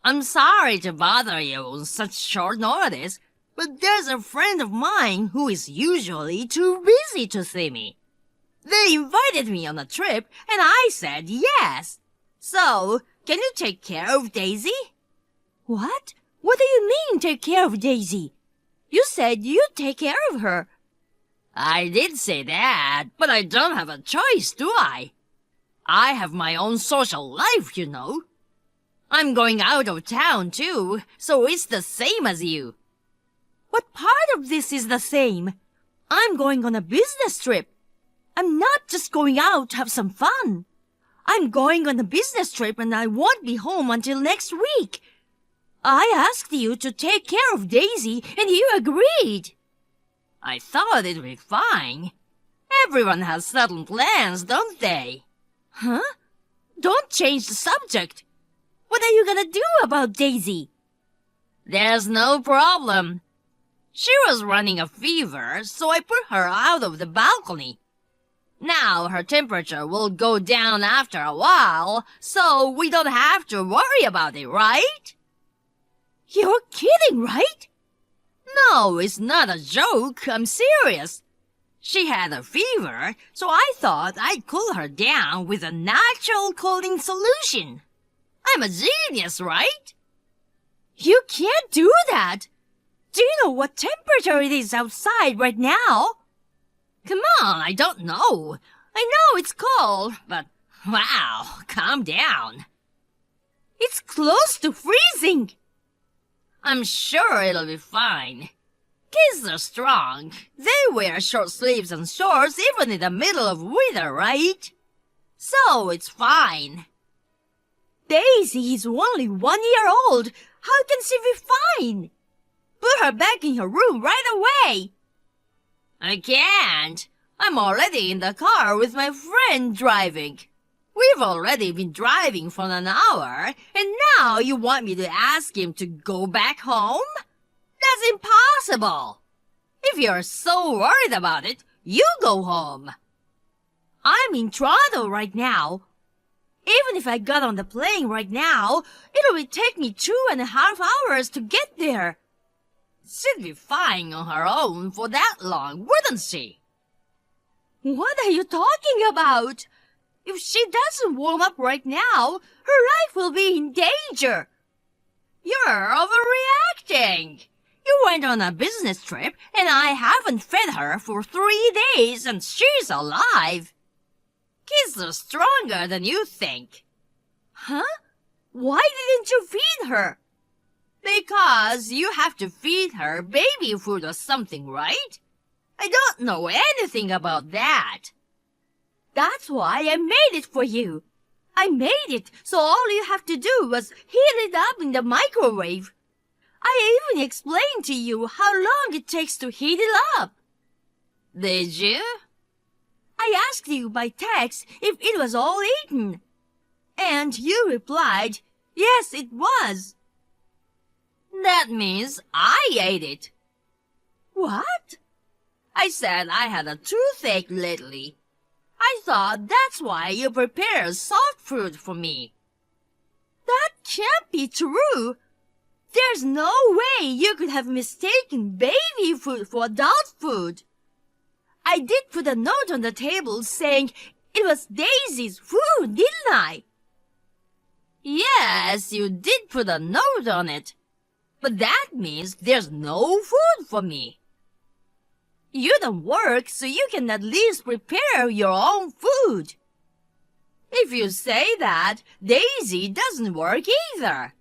I'm sorry to bother you on such short notice, but there's a friend of mine who is usually too busy to see me. They invited me on a trip, and I said yes. So, can you take care of Daisy? What? What do you mean, take care of Daisy? You said you'd take care of her. I did say that, but I don't have a choice, do I? I have my own social life, you know. I'm going out of town, too, so it's the same as you. What part of this is the same? I'm going on a business trip. I'm not just going out to have some fun. I'm going on a business trip and I won't be home until next week. I asked you to take care of Daisy and you agreed. I thought it'd be fine. Everyone has certain plans, don't they? Huh? Don't change the subject. What are you gonna do about Daisy? There's no problem. She was running a fever, so I put her out of the balcony. Now her temperature will go down after a while, so we don't have to worry about it, right? You're kidding, right? No, it's not a joke. I'm serious. She had a fever, so I thought I'd cool her down with a natural cooling solution. I'm a genius, right? You can't do that. Do you know what temperature it is outside right now? Come on, I don't know. I know it's cold, but wow, calm down. It's close to freezing. I'm sure it'll be fine. Kids are strong. They wear short sleeves and shorts even in the middle of winter, right? So it's fine. Daisy is only 1 year old. How can she be fine? Put her back in her room right away. I can't. I'm already in the car with my friend driving. We've already been driving for an hour, and now you want me to ask him to go back home? That's impossible. If you're so worried about it, you go home. I'm in Toronto right now. Even if I got on the plane right now, it would take me 2.5 hours to get there. She'd be fine on her own for that long, wouldn't she? What are you talking about? If she doesn't warm up right now, her life will be in danger. You're overreacting. You went on a business trip, and I haven't fed her for 3 days, and she's alive. Kids are stronger than you think. Huh? Why didn't you feed her? Because you have to feed her baby food or something, right? I don't know anything about that. That's why I made it for you. I made it so all you have to do was heat it up in the microwave. I even explained to you how long it takes to heat it up. Did you? I asked you by text if it was all eaten. And you replied, yes, it was. That means I ate it. What? I said I had a toothache lately. I thought that's why you prepared soft fruit for me. That can't be true. There's no way you could have mistaken baby food for adult food. I did put a note on the table saying it was Daisy's food, didn't I? Yes, you did put a note on it. But that means there's no food for me. You don't work, so you can at least prepare your own food. If you say that, Daisy doesn't work either.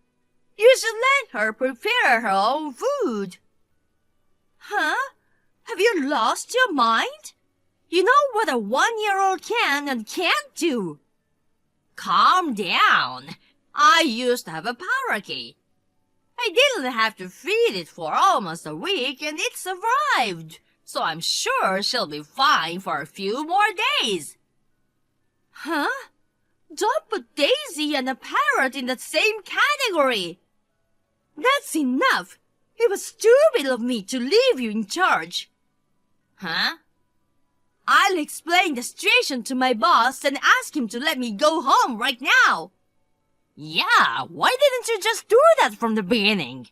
You should let her prepare her own food. Huh? Have you lost your mind? You know what a 1-year-old can and can't do. Calm down. I used to have a parakeet. I didn't have to feed it for almost a week and it survived. So I'm sure she'll be fine for a few more days. Huh? Don't put Daisy and a parrot in the same category. That's enough. It was stupid of me to leave you in charge. Huh? I'll explain the situation to my boss and ask him to let me go home right now. Yeah, why didn't you just do that from the beginning?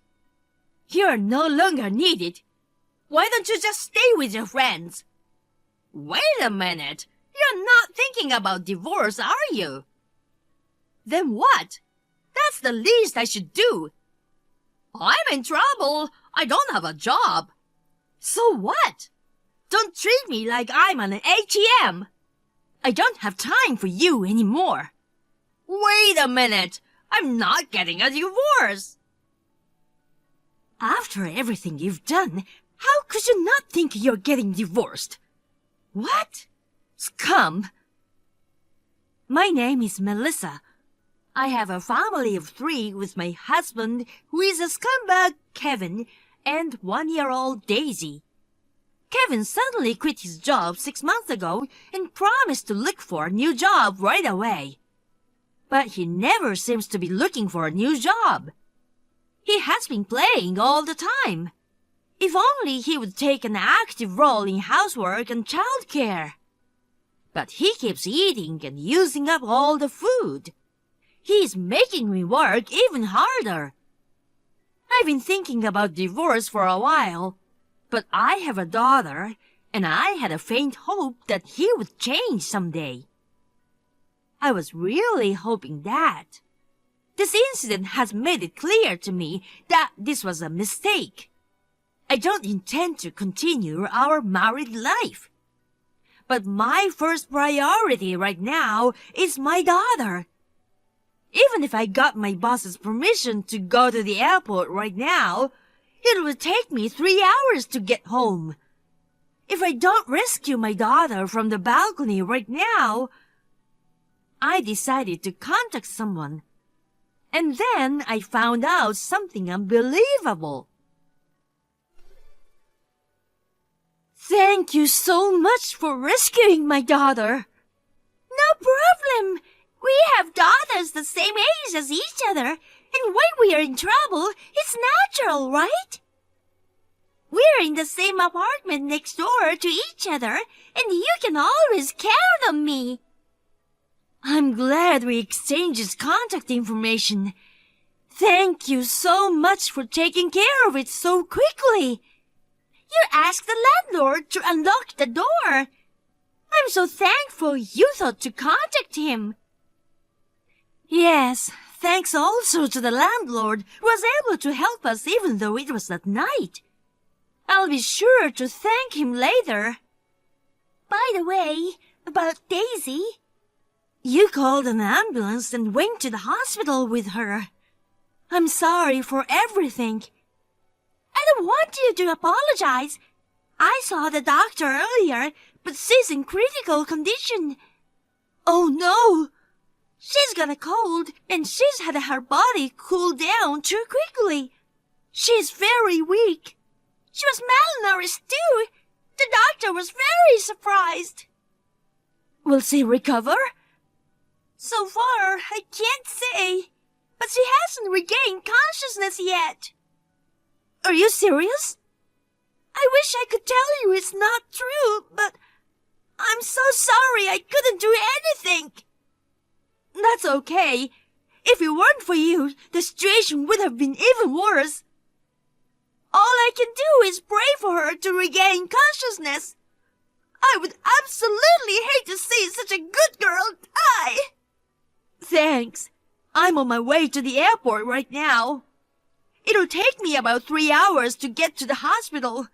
You're no longer needed. Why don't you just stay with your friends? Wait a minute. You're not thinking about divorce, are you? Then what? That's the least I should do. I'm in trouble. I don't have a job. So what? Don't treat me like I'm an ATM. I don't have time for you anymore. Wait a minute. I'm not getting a divorce. After everything you've done, how could you not think you're getting divorced? What? Scum! My name is Melissa. I have a family of 3 with my husband, who is a scumbag, Kevin, and 1-year-old Daisy. Kevin suddenly quit his job 6 months ago and promised to look for a new job right away. But he never seems to be looking for a new job. He has been playing all the time. If only he would take an active role in housework and childcare. But he keeps eating and using up all the food. He's making me work even harder. I've been thinking about divorce for a while, but I have a daughter, and I had a faint hope that he would change someday. I was really hoping that. This incident has made it clear to me that this was a mistake. I don't intend to continue our married life. But my first priority right now is my daughter. Even if I got my boss's permission to go to the airport right now, it would take me 3 hours to get home. If I don't rescue my daughter from the balcony right now, I decided to contact someone. And then I found out something unbelievable. Thank you so much for rescuing my daughter. No problem. We have daughters the same age as each other, and when we are in trouble, it's natural, right? We're in the same apartment next door to each other, and you can always count on me. I'm glad we exchanged contact information. Thank you so much for taking care of it so quickly. You asked the landlord to unlock the door. I'm so thankful you thought to contact him. Yes, thanks also to the landlord who was able to help us even though it was at night. I'll be sure to thank him later. By the way, about Daisy. You called an ambulance and went to the hospital with her. I'm sorry for everything. I don't want you to apologize. I saw the doctor earlier, but she's in critical condition. Oh no! She's got a cold, and she's had her body cool down too quickly. She's very weak. She was malnourished too. The doctor was very surprised. Will she recover? So far, I can't say, but she hasn't regained consciousness yet. Are you serious? I wish I could tell you it's not true, but I'm so sorry I couldn't do anything. That's okay. If it weren't for you, the situation would have been even worse. All I can do is pray for her to regain consciousness. I would absolutely hate to see such a good girl die. Thanks. I'm on my way to the airport right now. It'll take me about 3 hours to get to the hospital.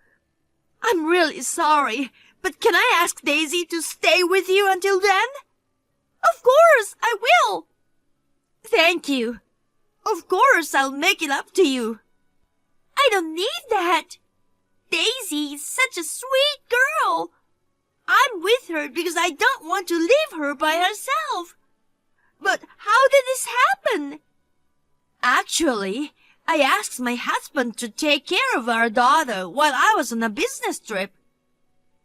I'm really sorry, but can I ask Daisy to stay with you until then? Of course, I will. Thank you. Of course, I'll make it up to you. I don't need that. Daisy is such a sweet girl. I'm with her because I don't want to leave her by herself. But how did this happen? Actually, I asked my husband to take care of our daughter while I was on a business trip.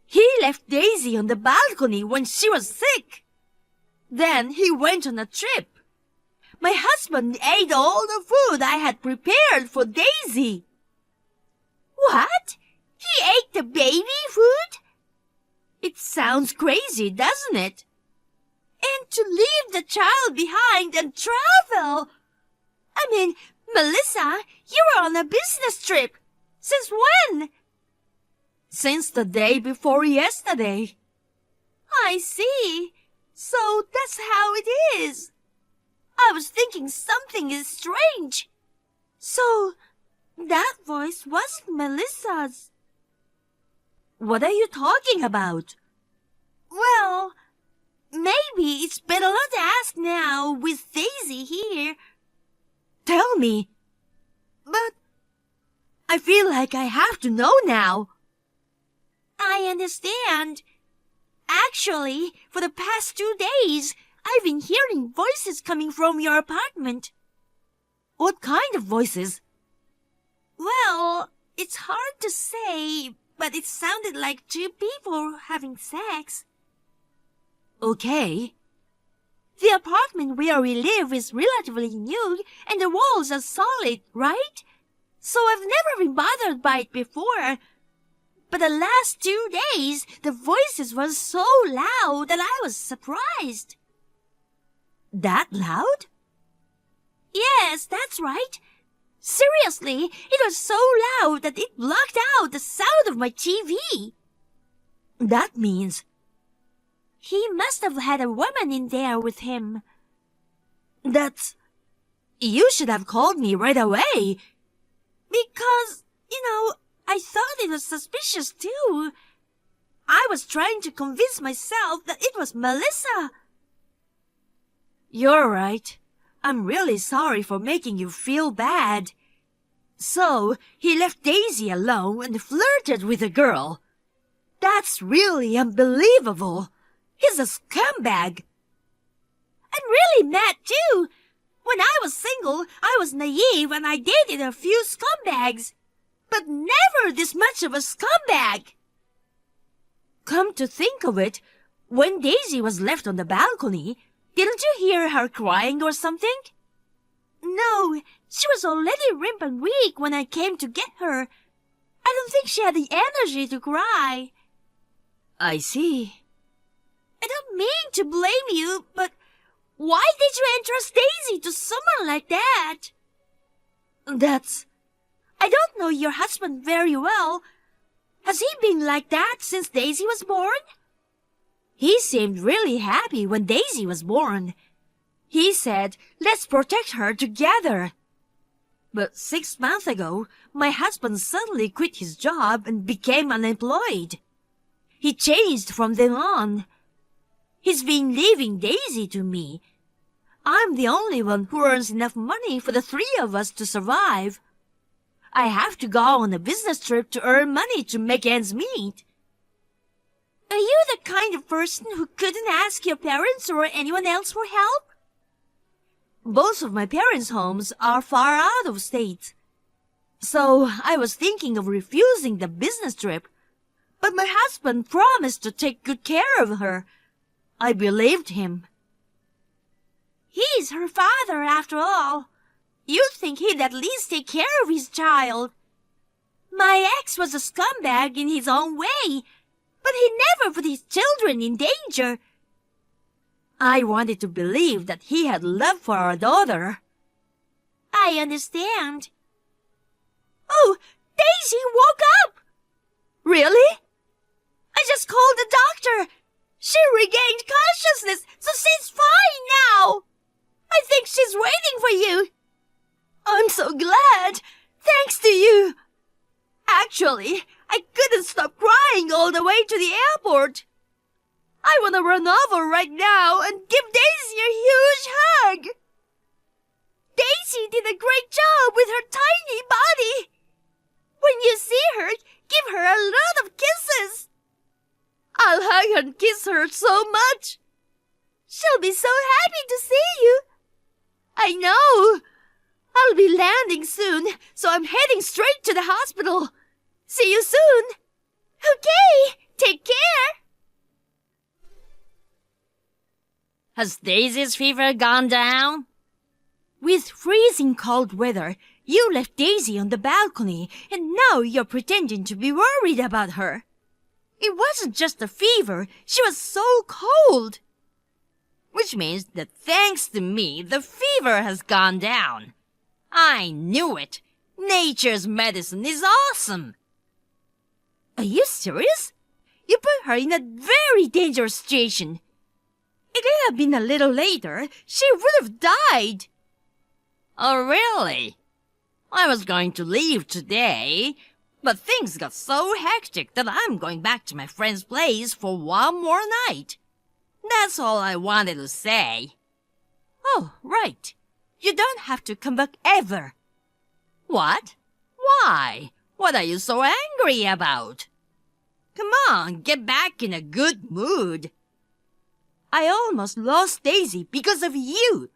He left Daisy on the balcony when she was sick. Then he went on a trip. My husband ate all the food I had prepared for Daisy. What? He ate the baby food? It sounds crazy, doesn't it? And to leave the child behind and travel. Melissa, you were on a business trip. Since when? Since the day before yesterday. I see. So that's how it is. I was thinking something is strange. So, that voice wasn't Melissa's. What are you talking about? Well, maybe it's better not to ask now with Daisy here. Tell me. But I feel like I have to know now. I understand. Actually, for the past 2 days, I've been hearing voices coming from your apartment. What kind of voices? Well, it's hard to say, but it sounded like 2 people having sex. Okay. The apartment where we live is relatively new, and the walls are solid, right? So I've never been bothered by it before. But the last 2 days, the voices were so loud that I was surprised. That loud? Yes, that's right. Seriously, it was so loud that it blocked out the sound of my TV. That means he must have had a woman in there with him. That's... You should have called me right away. Because, I thought it was suspicious too. I was trying to convince myself that it was Melissa. You're right. I'm really sorry for making you feel bad. So, he left Daisy alone and flirted with a girl. That's really unbelievable. He's a scumbag. I'm really mad too. When I was single, I was naive and I dated a few scumbags. But never this much of a scumbag. Come to think of it, when Daisy was left on the balcony, didn't you hear her crying or something? No, she was already limp and weak when I came to get her. I don't think she had the energy to cry. I see. I don't mean to blame you, but why did you entrust Daisy to someone like that? I don't know your husband very well. Has he been like that since Daisy was born? He seemed really happy when Daisy was born. He said, let's protect her together. But 6 months ago, my husband suddenly quit his job and became unemployed. He changed from then on. He's been leaving Daisy to me. I'm the only one who earns enough money for the 3 of us to survive. I have to go on a business trip to earn money to make ends meet. Are you the kind of person who couldn't ask your parents or anyone else for help? Both of my parents' homes are far out of state. So I was thinking of refusing the business trip. But my husband promised to take good care of her. I believed him. He's her father, after all. You'd think he'd at least take care of his child. My ex was a scumbag in his own way, but he never put his children in danger. I wanted to believe that he had love for our daughter. I understand. Oh, Daisy woke up! Really? I just called the doctor. She regained consciousness, so she's fine now. I think she's waiting for you. I'm so glad. Thanks to you. Actually, I couldn't stop crying all the way to the airport. I want to run over right now and give Daisy a huge hug. Daisy did a great job with her tiny body. When you see her, give her a lot of kisses. I'll hug and kiss her so much. She'll be so happy to see you. I know. I'll be landing soon, so I'm heading straight to the hospital. See you soon. Okay, take care. Has Daisy's fever gone down? With freezing cold weather, you left Daisy on the balcony, and now you're pretending to be worried about her. It wasn't just a fever, she was so cold. Which means that thanks to me, the fever has gone down. I knew it. Nature's medicine is awesome. Are you serious? You put her in a very dangerous situation. If it had been a little later, she would have died. Oh, really? I was going to leave today, but things got so hectic that I'm going back to my friend's place for one more night. That's all I wanted to say. Oh, right. You don't have to come back ever. What? Why? What are you so angry about? Come on, get back in a good mood. I almost lost Daisy because of you.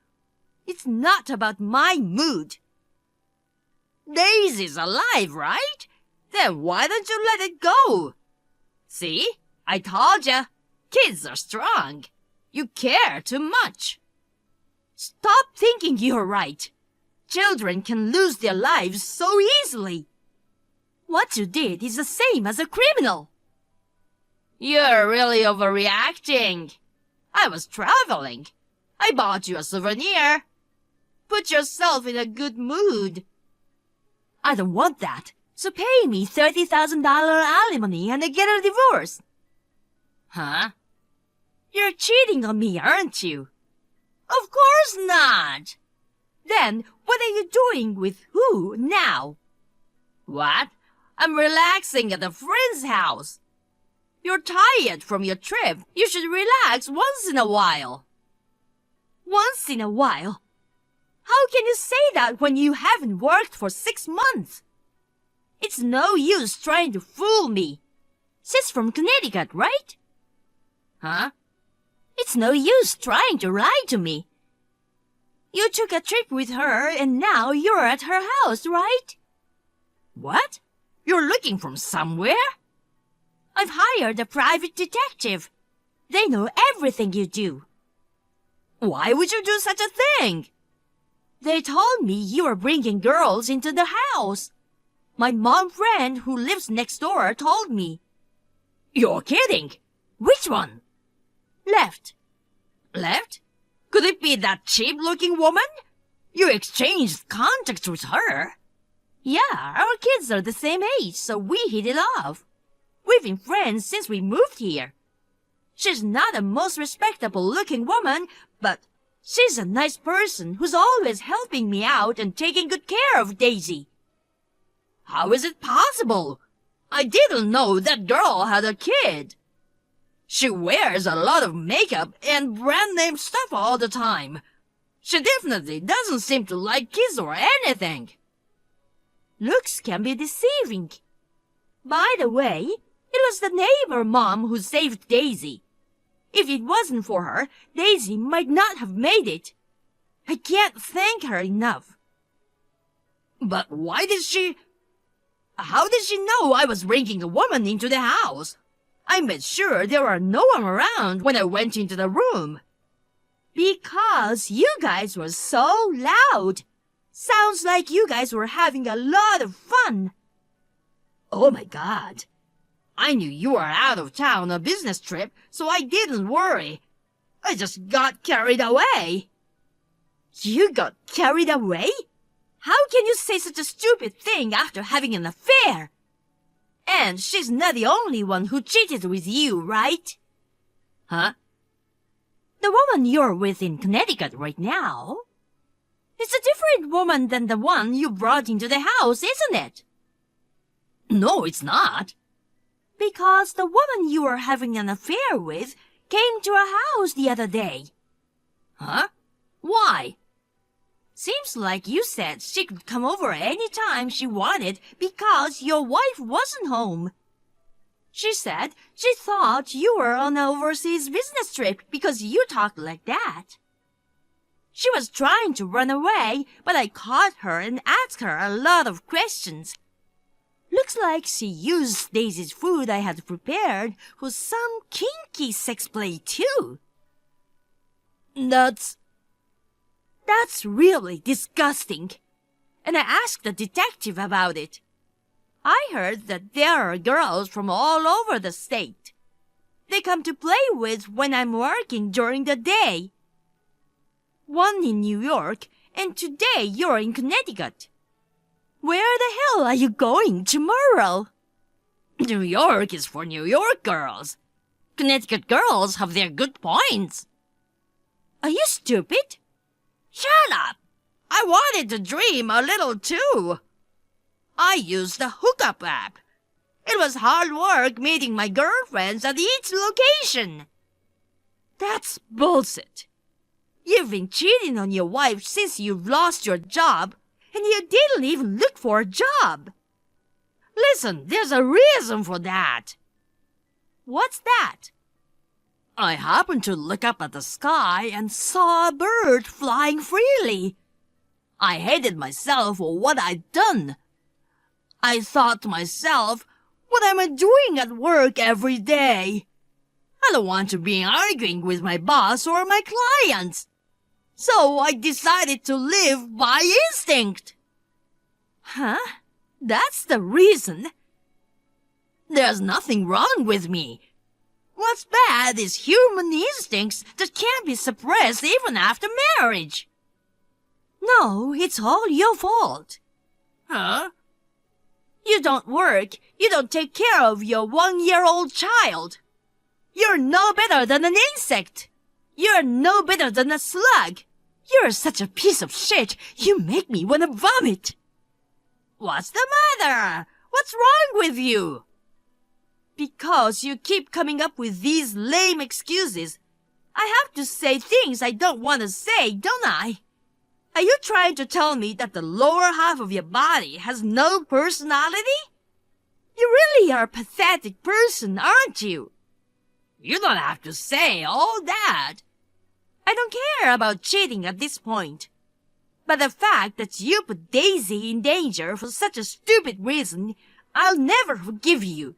It's not about my mood. Daisy's alive, right? Then why don't you let it go? See? I told ya. Kids are strong. You care too much. Stop thinking you're right. Children can lose their lives so easily. What you did is the same as a criminal. You're really overreacting. I was traveling. I bought you a souvenir. Put yourself in a good mood. I don't want that. So pay me $30,000 alimony and I get a divorce. Huh? You're cheating on me, aren't you? Of course not. Then what are you doing with who now? What? I'm relaxing at a friend's house. You're tired from your trip. You should relax once in a while. Once in a while? How can you say that when you haven't worked for 6 months? It's no use trying to fool me. She's from Connecticut, right? Huh? It's no use trying to lie to me. You took a trip with her and now you're at her house, right? What? You're looking from somewhere? I've hired a private detective. They know everything you do. Why would you do such a thing? They told me you were bringing girls into the house. My mom friend who lives next door told me. You're kidding. Which one? Left. Left? Could it be that cheap-looking woman? You exchanged contacts with her. Yeah, our kids are the same age, so we hit it off. We've been friends since we moved here. She's not the most respectable-looking woman, but she's a nice person who's always helping me out and taking good care of Daisy. How is it possible? I didn't know that girl had a kid. She wears a lot of makeup and brand-name stuff all the time. She definitely doesn't seem to like kids or anything. Looks can be deceiving. By the way, it was the neighbor mom who saved Daisy. If it wasn't for her, Daisy might not have made it. I can't thank her enough. But how did she know I was bringing a woman into the house? I made sure there were no one around when I went into the room. Because you guys were so loud. Sounds like you guys were having a lot of fun. Oh my God. I knew you were out of town on a business trip, so I didn't worry. I just got carried away. You got carried away? How can you say such a stupid thing after having an affair? And she's not the only one who cheated with you, right? Huh? The woman you're with in Connecticut right now. It's a different woman than the one you brought into the house, isn't it? No, it's not. Because the woman you were having an affair with came to our house the other day. Huh? Why? Seems like you said she could come over any time she wanted because your wife wasn't home. She said she thought you were on an overseas business trip because you talked like that. She was trying to run away, but I caught her and asked her a lot of questions. Looks like she used Daisy's food I had prepared for some kinky sex play too. That's really disgusting. And I asked the detective about it. I heard that there are girls from all over the state. They come to play with when I'm working during the day. One in New York And today you're in Connecticut. Where the hell are you going tomorrow? New York is for New York girls. Connecticut girls have their good points. Are you stupid? Shut up! I wanted to dream a little too. I used the hookup app. It was hard work meeting my girlfriends at each location. That's bullshit. You've been cheating on your wife since you've lost your job, and you didn't even look for a job. Listen, there's a reason for that. What's that? I happened to look up at the sky and saw a bird flying freely. I hated myself for what I'd done. I thought to myself, what am I doing at work every day? I don't want to be arguing with my boss or my clients. So I decided to live by instinct. Huh? That's the reason? There's nothing wrong with me. What's bad is human instincts that can't be suppressed even after marriage. No, it's all your fault. Huh? You don't work. You don't take care of your 1-year-old child. You're no better than an insect. You're no better than a slug. You're such a piece of shit. You make me want to vomit. What's the matter? What's wrong with you? Because you keep coming up with these lame excuses. I have to say things I don't want to say, don't I? Are you trying to tell me that the lower half of your body has no personality? You really are a pathetic person, aren't you? You don't have to say all that. I don't care about cheating at this point. But the fact that you put Daisy in danger for such a stupid reason, I'll never forgive you.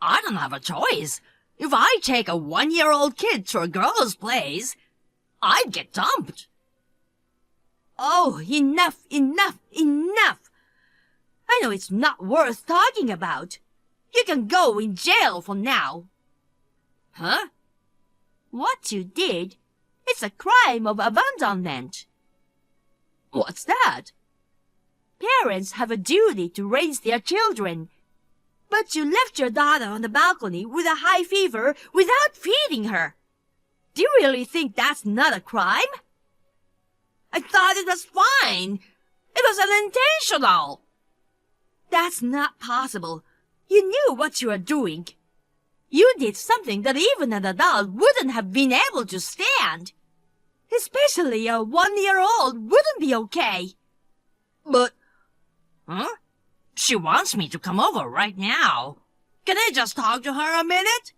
I don't have a choice. If I take a 1-year-old kid to a girl's place, I'd get dumped. Oh, enough, enough, enough. I know it's not worth talking about. You can go in jail for now. Huh? What you did, it's a crime of abandonment. What's that? Parents have a duty to raise their children. But you left your daughter on the balcony with a high fever without feeding her. Do you really think that's not a crime? I thought it was fine. It was unintentional. That's not possible. You knew what you were doing. You did something that even an adult wouldn't have been able to stand. Especially a 1-year-old wouldn't be okay. But, huh? She wants me to come over right now. Can I just talk to her a minute?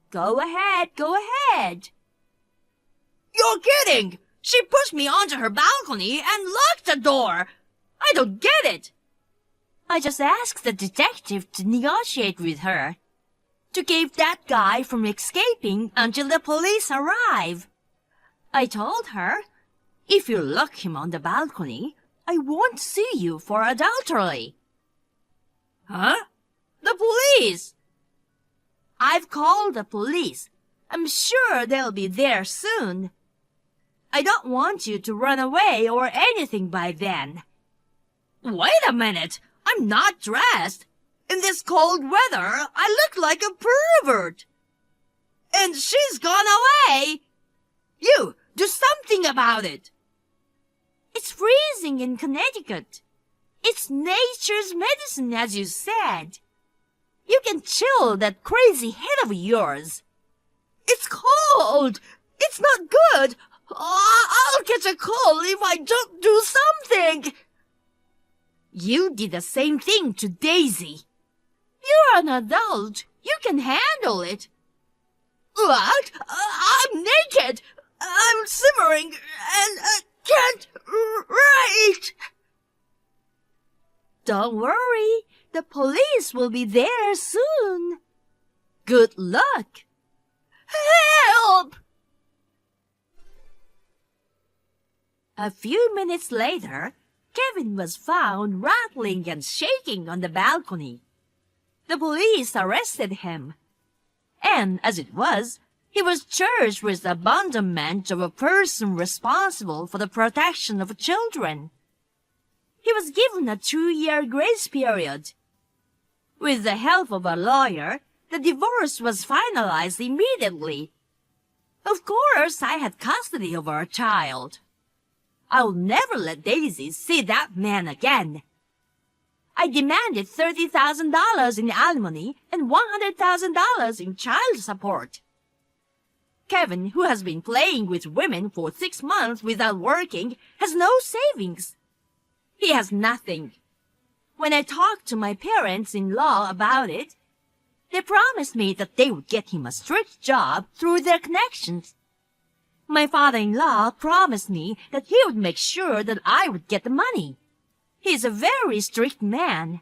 Go ahead, go ahead. You're kidding! She pushed me onto her balcony and locked the door. I don't get it. I just asked the detective to negotiate with her, to keep that guy from escaping until the police arrive. I told her, if you lock him on the balcony, I won't sue you for adultery. Huh? The police! I've called the police. I'm sure they'll be there soon. I don't want you to run away or anything by then. Wait a minute! I'm not dressed. In this cold weather, I look like a pervert. And she's gone away. You, do something about it. It's freezing in Connecticut. It's nature's medicine, as you said. You can chill that crazy head of yours. It's cold. It's not good. I'll catch a cold if I don't do something. You did the same thing to Daisy. You're an adult. You can handle it. What? I'm naked. I'm simmering and I can't write. Don't worry. The police will be there soon. Good luck. Help! A few minutes later, Kevin was found rattling and shaking on the balcony. The police arrested him. And as it was, He was charged with the abandonment of a person responsible for the protection of children. He was given a 2-year grace period. With the help of a lawyer, the divorce was finalized immediately. Of course, I had custody of our child. I'll never let Daisy see that man again. I demanded $30,000 in alimony and $100,000 in child support. Kevin, who has been playing with women for 6 months without working, has no savings. He has nothing. When I talked to my parents-in-law about it, they promised me that they would get him a strict job through their connections. My father-in-law promised me that he would make sure that I would get the money. He's a very strict man.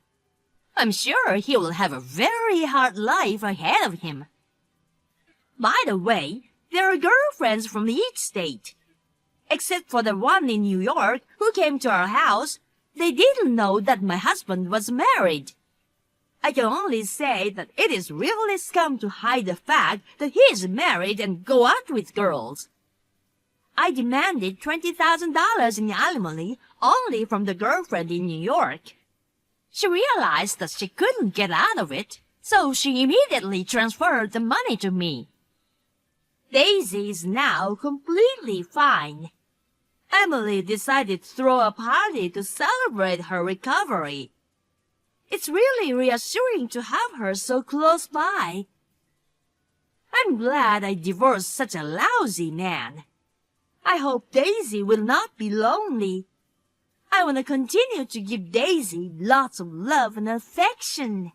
I'm sure he will have a very hard life ahead of him. By the way, there are girlfriends from each state. Except for the one in New York who came to our house, they didn't know that my husband was married. I can only say that it is really scum to hide the fact that he is married and go out with girls. I demanded $20,000 in alimony only from the girlfriend in New York. She realized that she couldn't get out of it, so she immediately transferred the money to me. Daisy is now completely fine. Emily decided to throw a party to celebrate her recovery. It's really reassuring to have her so close by. I'm glad I divorced such a lousy man. I hope Daisy will not be lonely. I want to continue to give Daisy lots of love and affection.